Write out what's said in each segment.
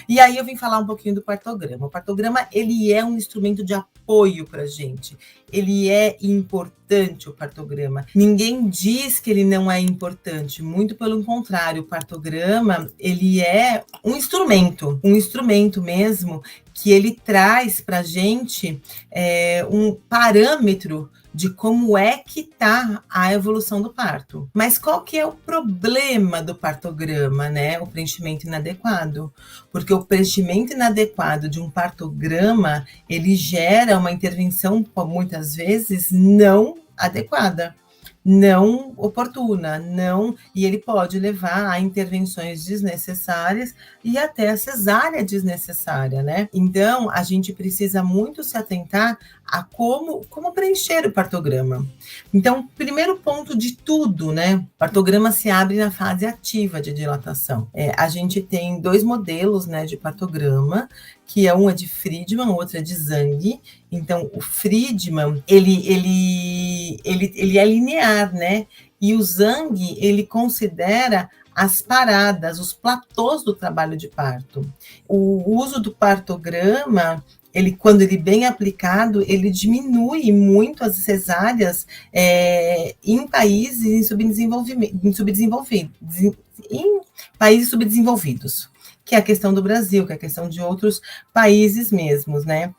E aí eu vim falar um pouquinho do partograma. O partograma, ele é um instrumento de apoio para a gente. Ele é importante, o partograma. Ninguém diz que ele não é importante, muito pelo contrário. O partograma, ele é um instrumento mesmo, que ele traz para a gente um parâmetro de como é que está a evolução do parto. Mas qual que é o problema do partograma, né? O preenchimento inadequado. Porque o preenchimento inadequado de um partograma, ele gera uma intervenção, muitas vezes, não adequada, não oportuna, e ele pode levar a intervenções desnecessárias e até a cesárea desnecessária, né? Então, a gente precisa muito se atentar a como preencher o partograma. Então, primeiro ponto de tudo, né? O partograma se abre na fase ativa de dilatação. A gente tem 2 modelos, né, de partograma, que um é de Friedman, o outro é de Zhang. Então, o Friedman, ele é linear, né? E o Zhang, ele considera as paradas, os platôs do trabalho de parto. O uso do partograma, quando ele bem aplicado, ele diminui muito as cesáreas em países em países subdesenvolvidos, que é a questão do Brasil, que é a questão de outros países mesmos, né?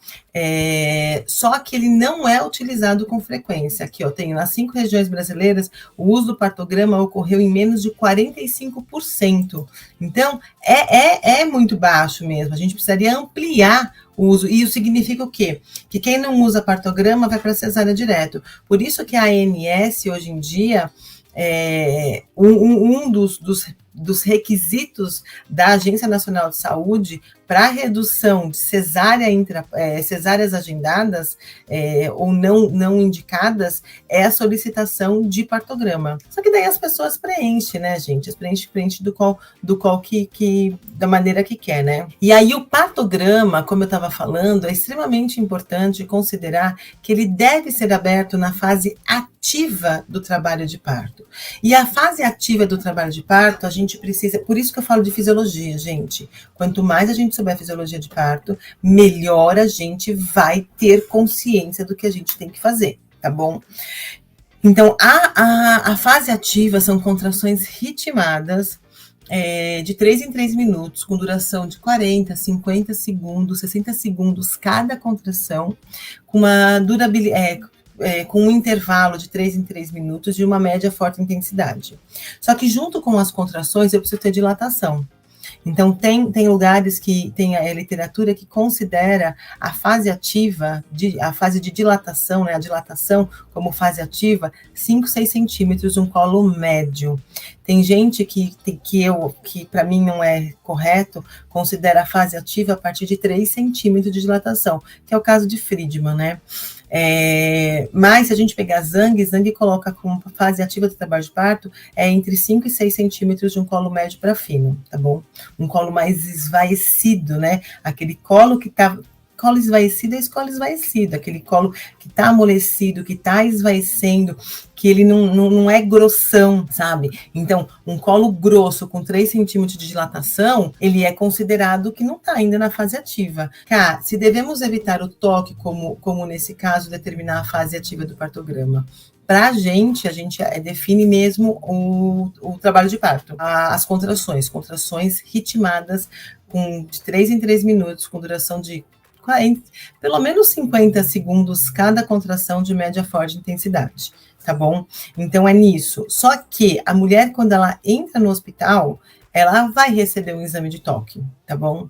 Só que ele não é utilizado com frequência. Aqui, ó, tem nas 5 regiões brasileiras, o uso do partograma ocorreu em menos de 45%. Então, é muito baixo mesmo. A gente precisaria ampliar o uso. E isso significa o quê? Que quem não usa partograma vai para a cesárea direto. Por isso que a ANS, hoje em dia, um dos requisitos da Agência Nacional de Saúde para a redução de cesáreas agendadas ou não indicadas é a solicitação de partograma. Só que daí as pessoas preenchem, né, gente? Preenche do qual da maneira que quer, né? E aí o partograma, como eu estava falando, é extremamente importante considerar que ele deve ser aberto na fase ativa do trabalho de parto. E a fase ativa do trabalho de parto, a gente precisa, por isso que eu falo de fisiologia, gente. Quanto mais a gente souber a fisiologia de parto, melhor a gente vai ter consciência do que a gente tem que fazer, tá bom? Então, a fase ativa são contrações ritmadas, de 3 em 3 minutos, com duração de 40, 50 segundos, 60 segundos cada contração, com uma durabilidade, com um intervalo de 3 em 3 minutos de uma média forte intensidade. Só que junto com as contrações eu preciso ter dilatação. Então, tem lugares que tem a literatura que considera a fase ativa, a fase de dilatação, né, a dilatação como fase ativa, 5, 6 centímetros, um colo médio. Tem gente que para mim não é correto, considera a fase ativa a partir de 3 centímetros de dilatação, que é o caso de Friedman, né? Mas se a gente pegar Zhang coloca como fase ativa do trabalho de parto entre 5 e 6 centímetros de um colo médio para fino, tá bom? Um colo mais esvaecido, né? Aquele colo que tá... Colo esvaecido é escolo esvaecido, aquele colo que tá amolecido, que tá esvaecendo, que ele não é grossão, sabe? Então, um colo grosso com 3 centímetros de dilatação, ele é considerado que não está ainda na fase ativa. Se devemos evitar o toque, como nesse caso, determinar a fase ativa do partograma? Para a gente define mesmo o trabalho de parto. As contrações ritmadas de 3 em 3 minutos, com duração de 40, pelo menos 50 segundos cada contração de média forte intensidade, tá bom? Então é nisso. Só que a mulher, quando ela entra no hospital, ela vai receber um exame de toque, tá bom?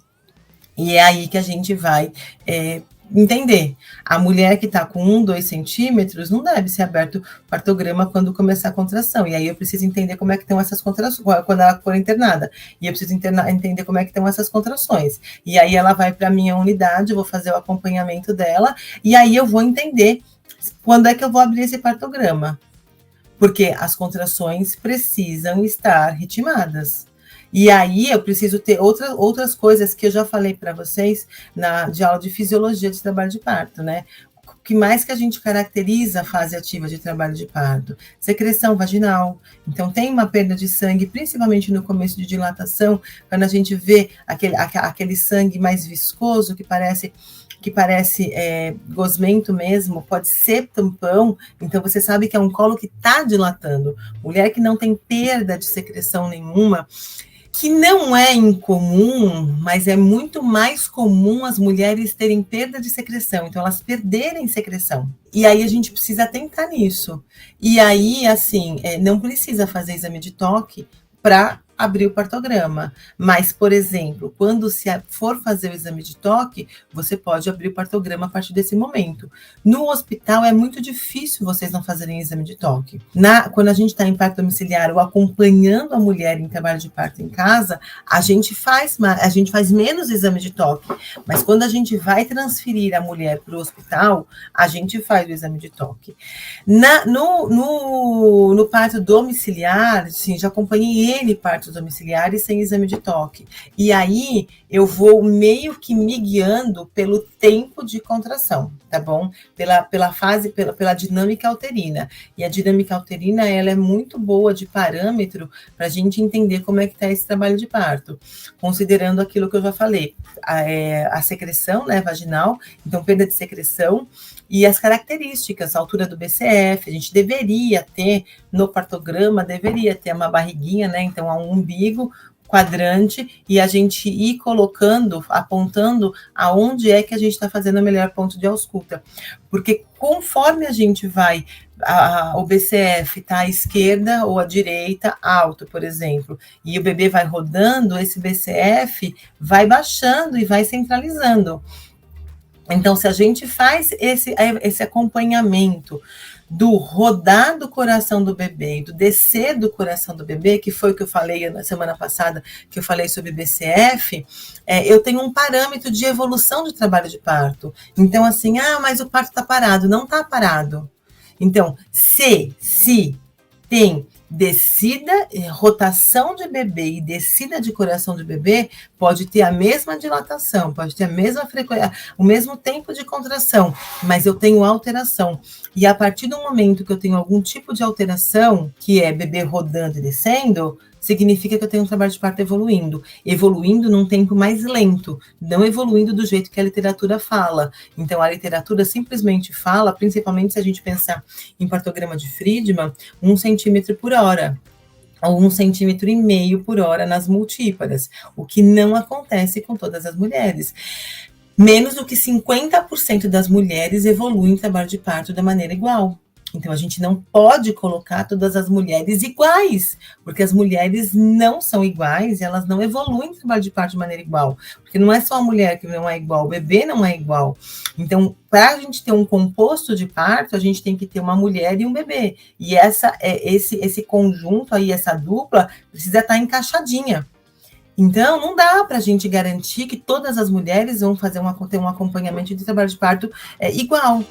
E é aí que a gente vai entender. A mulher que está com 1, 2 centímetros, não deve ser aberto partograma quando começar a contração. E aí eu preciso entender como é que estão essas contrações, quando ela for internada. E eu preciso entender como é que estão essas contrações. E aí ela vai para a minha unidade, eu vou fazer o acompanhamento dela, e aí eu vou entender quando é que eu vou abrir esse partograma. Porque as contrações precisam estar ritmadas. E aí eu preciso ter outras coisas que eu já falei para vocês de aula de fisiologia de trabalho de parto, né? que mais que a gente caracteriza a fase ativa de trabalho de parto? Secreção vaginal. Então, tem uma perda de sangue, principalmente no começo de dilatação, quando a gente vê aquele sangue mais viscoso, que parece gosmento mesmo, pode ser tampão, então você sabe que é um colo que está dilatando. Mulher que não tem perda de secreção nenhuma, que não é incomum, mas é muito mais comum as mulheres terem perda de secreção, então elas perderem secreção. E aí a gente precisa atentar nisso. E aí, assim, não precisa fazer exame de toque para abrir o partograma. Mas, por exemplo, quando se for fazer o exame de toque, você pode abrir o partograma a partir desse momento. No hospital é muito difícil vocês não fazerem exame de toque. Quando a gente está em parto domiciliar ou acompanhando a mulher em trabalho de parto em casa, a gente faz menos exame de toque. Mas quando a gente vai transferir a mulher para o hospital, a gente faz o exame de toque. No parto domiciliar, sim, já acompanhei ele partos domiciliares sem exame de toque. E aí eu vou meio que me guiando pelo tempo de contração, tá bom? Pela fase, pela dinâmica uterina. E a dinâmica uterina, ela é muito boa de parâmetro para a gente entender como é que está esse trabalho de parto, considerando aquilo que eu já falei, a secreção, né, vaginal, então perda de secreção, e as características, a altura do BCF, a gente deveria ter, no partograma, deveria ter uma barriguinha, né, então há um umbigo, quadrante, e a gente ir colocando, apontando aonde é que a gente está fazendo o melhor ponto de ausculta. Porque conforme a gente vai, o BCF está à esquerda ou à direita, alto, por exemplo, e o bebê vai rodando, esse BCF vai baixando e vai centralizando. Então, se a gente faz esse acompanhamento do rodar do coração do bebê, do descer do coração do bebê, que foi o que eu falei na semana passada, que eu falei sobre BCF, eu tenho um parâmetro de evolução de trabalho de parto. Então, assim, mas o parto está parado. Não está parado. Então, se tem descida, rotação de bebê e descida de coração de bebê, pode ter a mesma dilatação, pode ter a mesma frequência, o mesmo tempo de contração, mas eu tenho alteração. E a partir do momento que eu tenho algum tipo de alteração, que é bebê rodando e descendo, significa que eu tenho um trabalho de parto evoluindo num tempo mais lento, não evoluindo do jeito que a literatura fala. Então, a literatura simplesmente fala, principalmente se a gente pensar em partograma de Friedman, 1 centímetro por hora, ou 1,5 centímetros por hora nas multíparas, o que não acontece com todas as mulheres. Menos do que 50% das mulheres evoluem em trabalho de parto da maneira igual. Então, a gente não pode colocar todas as mulheres iguais, porque as mulheres não são iguais e elas não evoluem em trabalho de parto de maneira igual. Porque não é só a mulher que não é igual, o bebê não é igual. Então, para a gente ter um composto de parto, a gente tem que ter uma mulher e um bebê. E esse conjunto aí, essa dupla, precisa estar encaixadinha. Então, não dá para a gente garantir que todas as mulheres vão ter um acompanhamento de trabalho de parto igual.